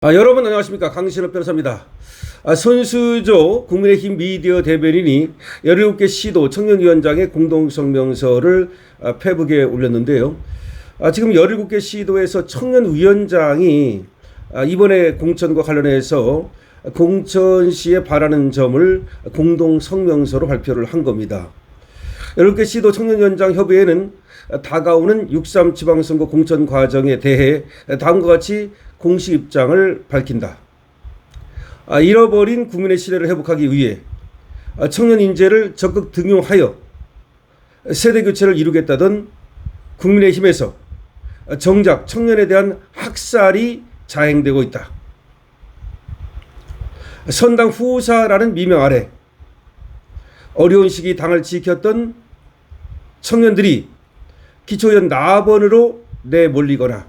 여러분 안녕하십니까. 강신업 변호사입니다. 손수조 국민의힘 미디어 대변인이 17개 시도 청년위원장의 공동성명서를 페북에 올렸는데요. 지금 17개 시도에서 청년위원장이 이번에 공천과 관련해서 공천시에 바라는 점을 공동성명서로 발표를 한 겁니다. 17개 시도 청년위원장 협의회는 다가오는 6.3 지방선거 공천 과정에 대해 다음과 같이 공식 입장을 밝힌다. 잃어버린 국민의 신뢰를 회복하기 위해 청년 인재를 적극 등용하여 세대 교체를 이루겠다던 국민의힘에서 정작 청년에 대한 학살이 자행되고 있다. 선당 후사라는 미명 아래 어려운 시기 당을 지켰던 청년들이 기초의원 나번으로 내몰리거나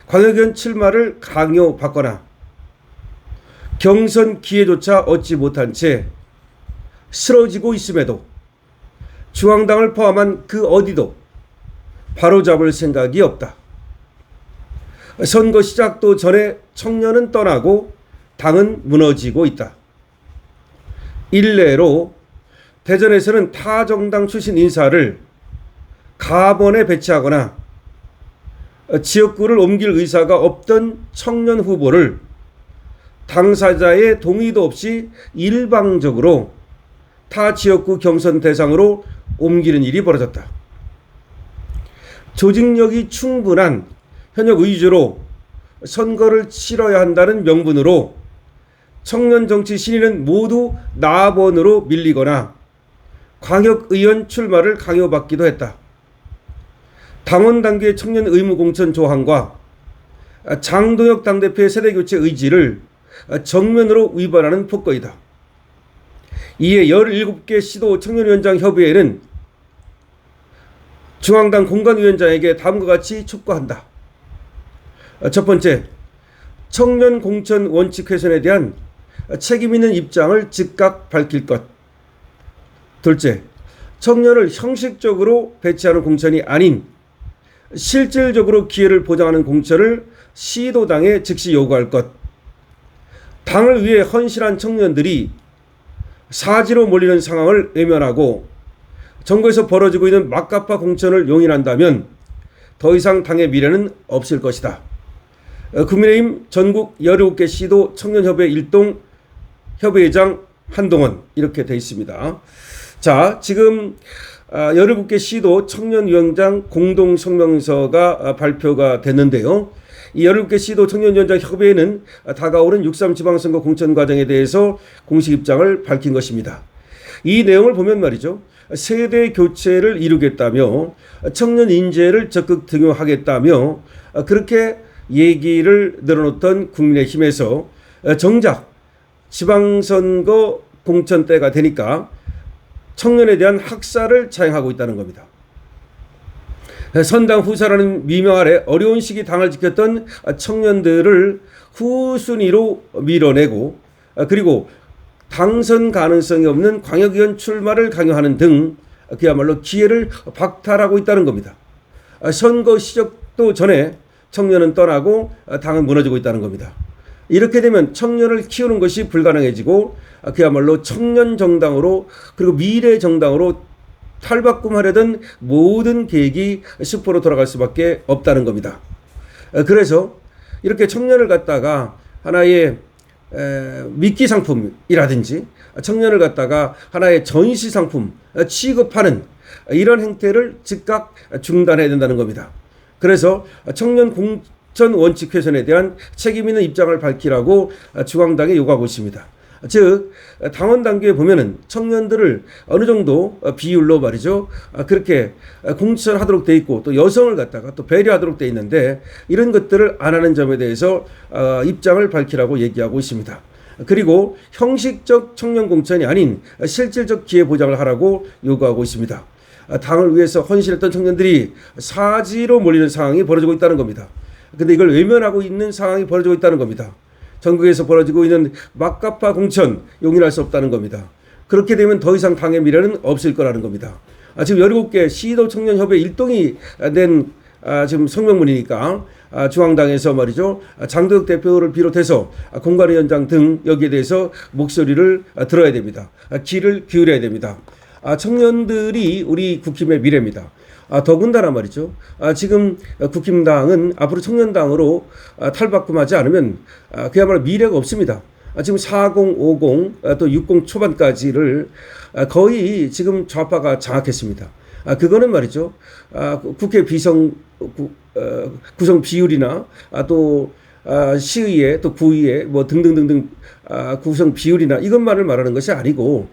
광역의원 출마를 강요받거나 경선 기회조차 얻지 못한 채 쓰러지고 있음에도 중앙당을 포함한 그 어디도 바로잡을 생각이 없다. 선거 시작도 전에 청년은 떠나고 당은 무너지고 있다. 일례로 대전에서는 타 정당 출신 인사를 가번에 배치하거나 지역구를 옮길 의사가 없던 청년 후보를 당사자의 동의도 없이 일방적으로 타 지역구 경선 대상으로 옮기는 일이 벌어졌다. 조직력이 충분한 현역 의주로 선거를 치러야 한다는 명분으로 청년 정치 신인은 모두 나번으로 밀리거나 광역의원 출마를 강요받기도 했다. 당원 단계 청년 의무 공천 조항과 장동혁 당대표의 세대교체 의지를 정면으로 위반하는 폭거이다. 이에 17개 시도 청년위원장 협의회는 중앙당 공관위원장에게 다음과 같이 촉구한다. 첫 번째, 청년 공천 원칙 훼손에 대한 책임 있는 입장을 즉각 밝힐 것. 둘째, 청년을 형식적으로 배치하는 공천이 아닌 실질적으로 기회를 보장하는 공천을 시도당에 즉시 요구할 것. 당을 위해 헌신한 청년들이 사지로 몰리는 상황을 외면하고 정부에서 벌어지고 있는 막가파 공천을 용인한다면 더 이상 당의 미래는 없을 것이다. 국민의힘 전국 17개 시도 청년협의회 일동 협의회장 한동원, 이렇게 돼 있습니다. 자, 지금 17개 시도 청년위원장 공동성명서가 발표가 됐는데요. 이 17개 시도 청년위원장 협의회는 다가오는 6.3 지방선거 공천 과정에 대해서 공식 입장을 밝힌 것입니다. 이 내용을 보면 말이죠. 세대 교체를 이루겠다며 청년 인재를 적극 등용하겠다며 그렇게 얘기를 늘어놓던 국민의힘에서 정작 지방선거 공천 때가 되니까 청년에 대한 학살을 자행하고 있다는 겁니다. 선당 후사라는 미명 아래 어려운 시기 당을 지켰던 청년들을 후순위로 밀어내고 그리고 당선 가능성이 없는 광역의원 출마를 강요하는 등 그야말로 기회를 박탈하고 있다는 겁니다. 선거 시작도 전에 청년은 떠나고 당은 무너지고 있다는 겁니다. 이렇게 되면 청년을 키우는 것이 불가능해지고 그야말로 청년 정당으로 그리고 미래 정당으로 탈바꿈하려던 모든 계획이 수포로 돌아갈 수밖에 없다는 겁니다. 그래서 이렇게 청년을 갖다가 하나의 미끼 상품이라든지 청년을 갖다가 하나의 전시 상품 취급하는 이런 행태를 즉각 중단해야 된다는 겁니다. 그래서 청년 공천 원칙 훼손에 대한 책임 있는 입장을 밝히라고 중앙당에 요구하고 있습니다. 즉 당원 단계에 보면은 청년들을 어느 정도 비율로 말이죠. 그렇게 공천하도록 돼 있고 또 여성을 갖다가 또 배려하도록 돼 있는데 이런 것들을 안 하는 점에 대해서 입장을 밝히라고 얘기하고 있습니다. 그리고 형식적 청년 공천이 아닌 실질적 기회 보장을 하라고 요구하고 있습니다. 당을 위해서 헌신했던 청년들이 사지로 몰리는 상황이 벌어지고 있다는 겁니다. 그런데 이걸 외면하고 있는 상황이 벌어지고 있다는 겁니다. 전국에서 벌어지고 있는 막가파 공천 용인할 수 없다는 겁니다. 그렇게 되면 더 이상 당의 미래는 없을 거라는 겁니다. 지금 17개 시도 청년협의회 일동이 낸 지금 성명문이니까 중앙당에서 말이죠. 장도혁 대표를 비롯해서 공관위원장 등 여기에 대해서 목소리를 들어야 됩니다. 귀를 기울여야 됩니다. 청년들이 우리 국힘의 미래입니다. 더군다나 말이죠. 지금 국힘당은 앞으로 청년당으로 탈바꿈하지 않으면 그야말로 미래가 없습니다. 지금 40, 50, 또 60 초반까지를 거의 지금 좌파가 장악했습니다. 그거는 말이죠. 국회 구성 비율이나 또 시의회 또 구의회 뭐 등등등등 구성 비율이나 이것만을 말하는 것이 아니고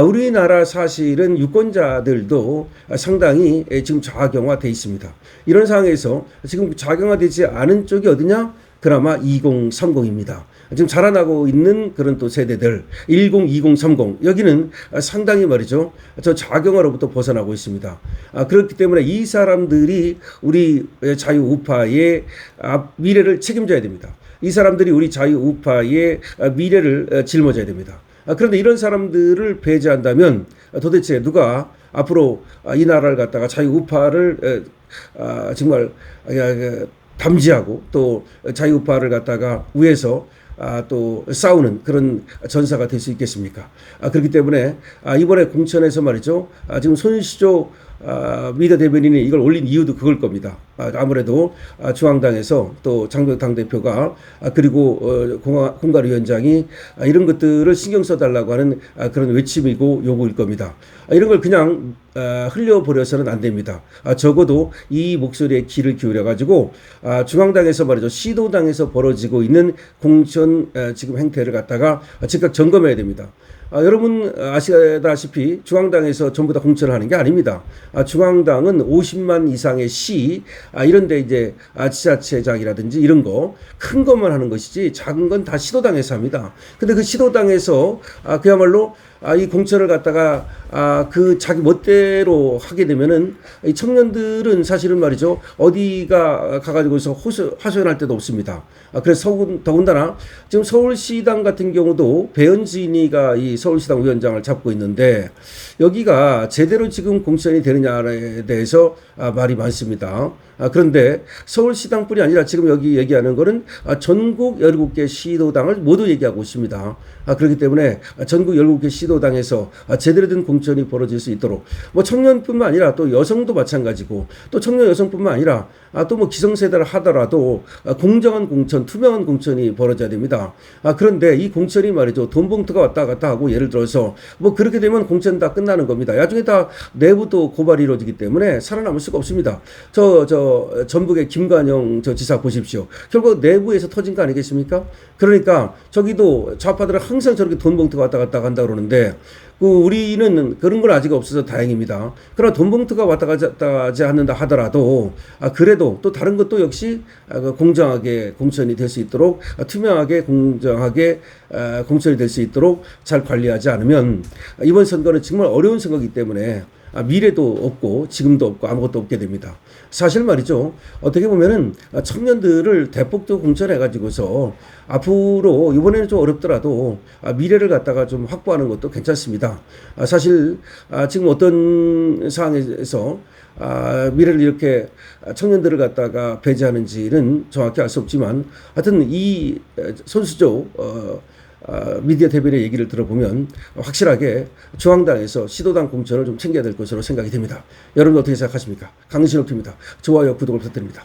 우리나라 사실은 유권자들도 상당히 지금 좌경화돼 있습니다. 이런 상황에서 지금 좌경화되지 않은 쪽이 어디냐? 그나마 2030입니다. 지금 자라나고 있는 그런 또 세대들 10, 20, 30 여기는 상당히 말이죠. 저 좌경화로부터 벗어나고 있습니다. 그렇기 때문에 이 사람들이 우리 자유우파의 미래를 책임져야 됩니다. 이 사람들이 우리 자유우파의 미래를 짊어져야 됩니다. 그런데 이런 사람들을 배제한다면 도대체 누가 앞으로 이 나라를 갖다가 자유우파를 정말 담지하고 또 자유우파를 갖다가 위해서 또 싸우는 그런 전사가 될 수 있겠습니까? 그렇기 때문에 이번에 공천에서 말이죠. 지금 손시조 미디어 대변인이 이걸 올린 이유도 그걸 겁니다. 아무래도 중앙당에서 또 장도혁 당대표가 그리고 공관위원장이 이런 것들을 신경 써달라고 하는 그런 외침이고 요구일 겁니다. 이런 걸 그냥 흘려버려서는 안 됩니다. 적어도 이 목소리에 귀를 기울여가지고 중앙당에서 말이죠. 시도당에서 벌어지고 있는 공천 지금 행태를 갖다가 즉각 점검해야 됩니다. 여러분 아시다시피 중앙당에서 전부 다 공천을 하는 게 아닙니다. 중앙당은 50만 이상의 시 이런 데 이제 지자체장이라든지 이런 거 큰 것만 하는 것이지 작은 건 다 시도당에서 합니다. 근데 그 시도당에서 그야말로 이 공천을 갖다가 그 자기 멋대로 하게 되면은 이 청년들은 사실은 말이죠. 어디가 가가지고서 하소연할 데도 없습니다. 그래서 더군다나 지금 서울시당 같은 경우도 배현진이가 이 서울시당 위원장을 잡고 있는데 여기가 제대로 지금 공천이 되느냐에 대해서 말이 많습니다. 그런데 서울시당뿐이 아니라 지금 여기 얘기하는 거는 전국 17개 시도당을 모두 얘기하고 있습니다. 그렇기 때문에 전국 17개 시도당에서 제대로 된 공천이 벌어질 수 있도록 뭐 청년뿐만 아니라 또 여성도 마찬가지고 또 청년 여성뿐만 아니라 또 뭐 기성세대를 하더라도 공정한 공천, 투명한 공천이 벌어져야 됩니다. 그런데 이 공천이 말이죠. 돈 봉투가 왔다 갔다 하고 예를 들어서 뭐 그렇게 되면 공천 다 끝나는 겁니다. 나중에 다 내부도 고발이 이루어지기 때문에 살아남을 수가 없습니다. 전북의 김관영 지사 보십시오. 결국 내부에서 터진 거 아니겠습니까? 그러니까 저기도 좌파들은 항상 저렇게 돈 봉투가 왔다 갔다 한다 그러는데 우리는 그런 건 아직 없어서 다행입니다. 그러나 돈 봉투가 왔다 갔다 하지 않는다 하더라도 그래도 또 다른 것도 역시 공정하게 공천이 될 수 있도록 투명하게 공정하게 공천이 될 수 있도록 잘 관리하지 않으면 이번 선거는 정말 어려운 선거이기 때문에 미래도 없고 지금도 없고 아무것도 없게 됩니다. 사실 말이죠. 어떻게 보면은 청년들을 대폭도 공천해가지고서 앞으로 이번에는 좀 어렵더라도 미래를 갖다가 좀 확보하는 것도 괜찮습니다. 사실 지금 어떤 상황에서 미래를 이렇게 청년들을 갖다가 배제하는지는 정확히 알 수 없지만 하여튼 이 손수조 미디어 대변의 얘기를 들어보면 확실하게 중앙당에서 시도당 공천을 좀 챙겨야 될 것으로 생각이 됩니다. 여러분 어떻게 생각하십니까? 강신옥입니다. 좋아요, 구독을 부탁드립니다.